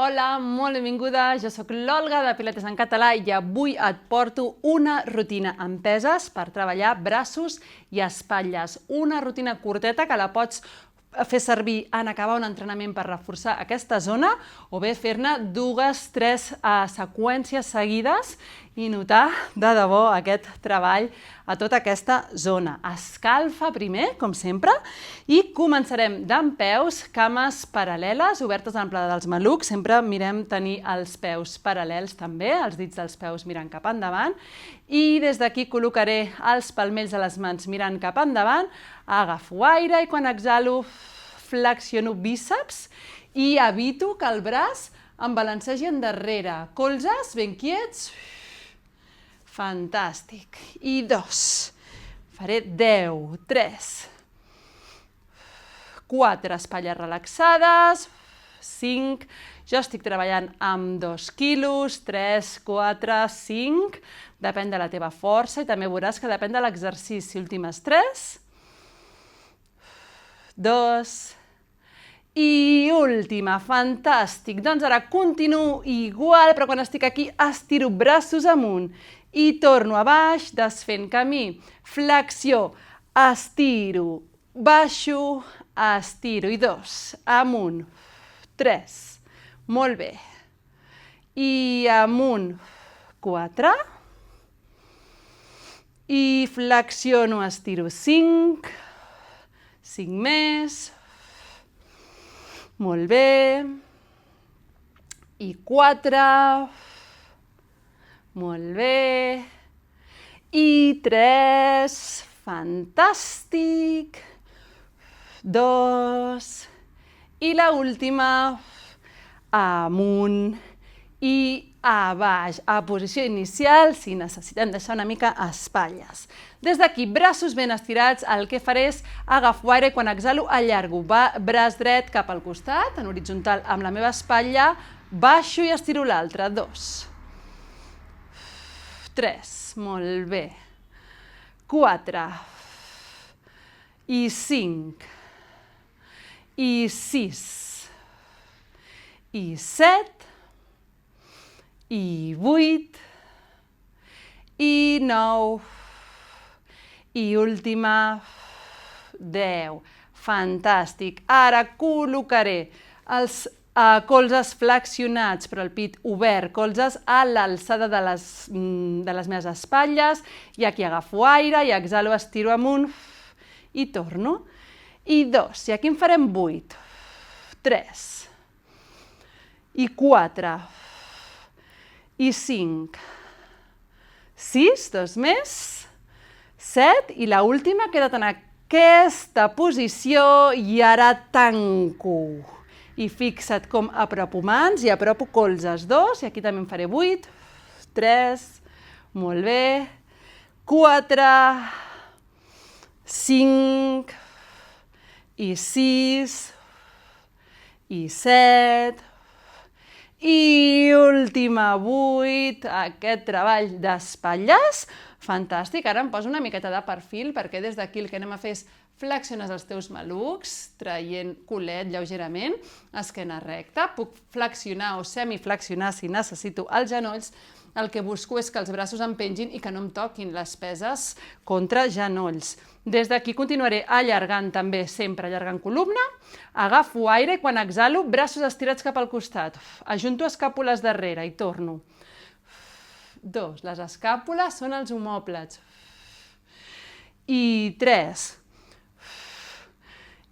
Hola, molt benvinguda. Jo sóc l'Olga de Pilates en Català i avui et porto una rutina amb peses per treballar braços i espatlles. Una rutina curteta que la pots fer servir en acabar un entrenament per reforçar aquesta zona o bé fer-ne 2-3 seqüències seguides i notar de debò aquest treball a tota aquesta zona. Escalfa primer, com sempre, i començarem dempeus, cames paral·leles, obertes a l'amplada dels malucs. Sempre mirem tenir els peus paral·lels també, els dits dels peus mirant cap endavant. I des d'aquí col·locaré els palmells de les mans mirant cap endavant, agafo aire i quan exhalo flexiono bíceps i evito que el braç em balancegi endarrere. Colzes ben quiets. Fantàstic. I 2. Faré 10, 3, 4, espatlles relaxades, 5, jo estic treballant amb 2 quilos, 3, 4, 5, depèn de la teva força i també veuràs que depèn de l'exercici. Últimes 3, 2, i última, fantàstic. Doncs ara continuo igual, però quan estic aquí estiro braços amunt i torno a baix, desfent camí, flexió, estiro, baixo, estiro, i 2, amunt, 3, molt bé, i amunt, 4, i flexiono, estiro, 5, 5 més, molt bé, i 4, molt bé, i 3, fantàstic, 2, i la última, amunt i a baix, a posició inicial, si necessitem deixar una mica espatlles. Des d'aquí, braços ben estirats, el que faré és agafo aire i quan exhalo allargo, braç dret cap al costat, en horitzontal amb la meva espatlla, baixo i estiro l'altre, 2, 3, molt bé, 4, i 5, i 6, i 7, i 8, i 9, i última, 10. Fantàstic. Ara col·locaré els colzes flexionats, però el pit obert, colzes a l'alçada de les meves espatlles, i aquí agafo aire i exhalo, estiro amunt i torno. I 2, i aquí en farem 8, 3, i 4, i 5, 6, 2 més, 7, i l'última ha quedat en aquesta posició i ara tanco. I fixa't com apropo mans i apropo colzes, 2, i aquí també en faré 8, 3, molt bé, 4, 5, i 6, i 7, i última, 8, aquest treball d'espatlles, fantàstic. Ara em poso una miqueta de perfil perquè des d'aquí el que anem a fer és flexiones els teus malucs, traient culet lleugerament, esquena recta. Puc flexionar o semiflexionar si necessito els genolls. El que busco és que els braços em pengin i que no em toquin les peses contra genolls. Des d'aquí continuaré allargant també, sempre allargant columna. Agafo aire i quan exhalo, braços estirats cap al costat. Ajunto escàpules darrere i torno. 2, les escàpules són els omòplats. I 3,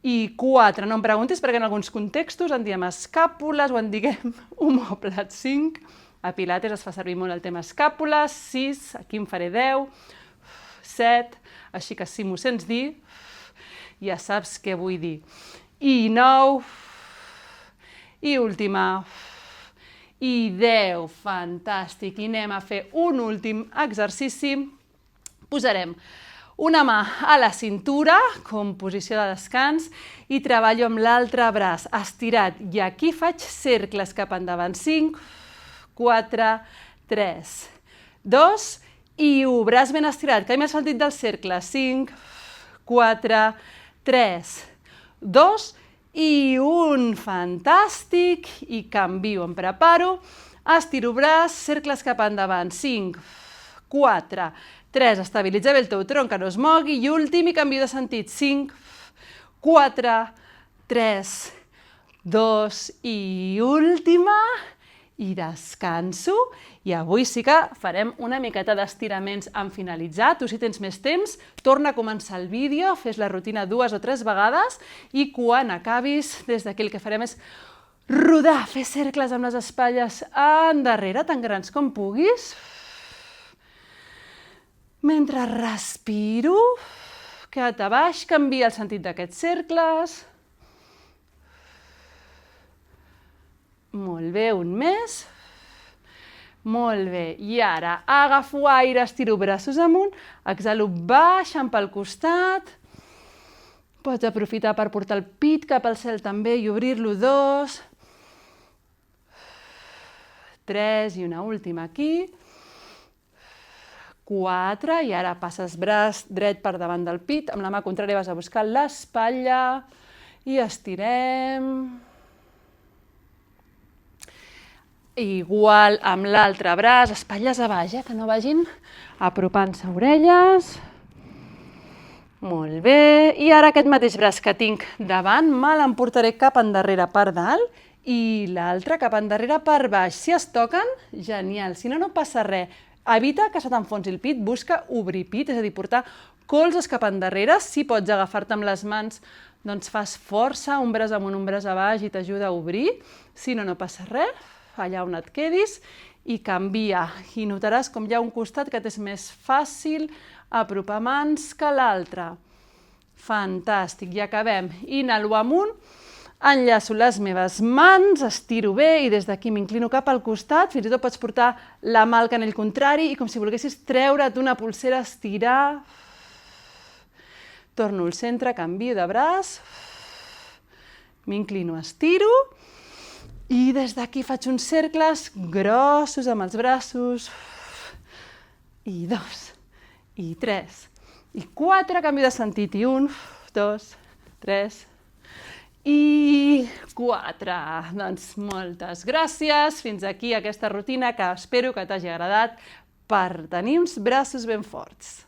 i 4, no em preguntis perquè en alguns contextos en diem escàpules o en diguem omòplats. 5, a Pilates es fa servir molt el tema escàpules. 6, aquí en faré 10, 7, així que si m'ho sents dir, ja saps què vull dir. I 9, i última, i 10, fantàstic. I anem a fer un últim exercici. Posarem una mà a la cintura, com posició de descans, i treballo amb l'altre braç estirat. I aquí faig cercles cap endavant. 5, 4, 3, 2 i 1. Braç ben estirat. Que més fa el dit del cercle? 5, 4, 3, 2 i un, fantàstic, i canvio, em preparo, estiro braç, cercles cap endavant, 5, 4, 3, estabilitza bé el teu tronc, que no es mogui, i últim, i canvio de sentit, 5, 4, 3, 2, i última, i descanso, i avui sí que farem una miqueta d'estiraments en finalitzar. Tu, si tens més temps, torna a començar el vídeo, fes la rutina 2 o 3 vegades i quan acabis, des d'aquí el que farem és rodar, fer cercles amb les espatlles endarrere, tan grans com puguis. Mentre respiro, queda't a baix, canvia el sentit d'aquests cercles. Molt bé, un més. Molt bé, i ara agafo aire, estiro braços amunt, exhalo baixant pel costat. Pots aprofitar per portar el pit cap al cel també i obrir-lo, 2, 3, i una última aquí. 4, i ara passes braç dret per davant del pit, amb la mà contrària vas a buscar l'espatlla i estirem. Igual amb l'altre braç, espatlles a baix, que no vagin apropant-se a orelles. Molt bé, i ara aquest mateix braç que tinc davant me l'emportaré cap endarrere per dalt i l'altre cap endarrere per baix. Si es toquen, genial, si no, no passa res. Evita que se t'enfonsi el pit, busca obrir pit, és a dir, portar colzes cap endarrere. Si pots agafar-te amb les mans, doncs fas força, un braç amunt, un braç a baix i t'ajuda a obrir. Si no, no passa res, allà on et quedis, i canvia. I notaràs com hi ha un costat que t'és més fàcil apropar mans que l'altre. Fantàstic, i acabem. Inhalo amunt, enllaço les meves mans, estiro bé i des d'aquí m'inclino cap al costat, fins i tot pots portar la mà al canell contrari i com si volguessis treure't una polsera, estirar. Torno al centre, canvio de braç, m'inclino, estiro, i des d'aquí faig uns cercles grossos amb els braços, i 2, i 3, i 4, canvi de sentit, i 1, 2, 3, i 4. Doncs moltes gràcies, fins aquí aquesta rutina que espero que t'hagi agradat per tenir uns braços ben forts.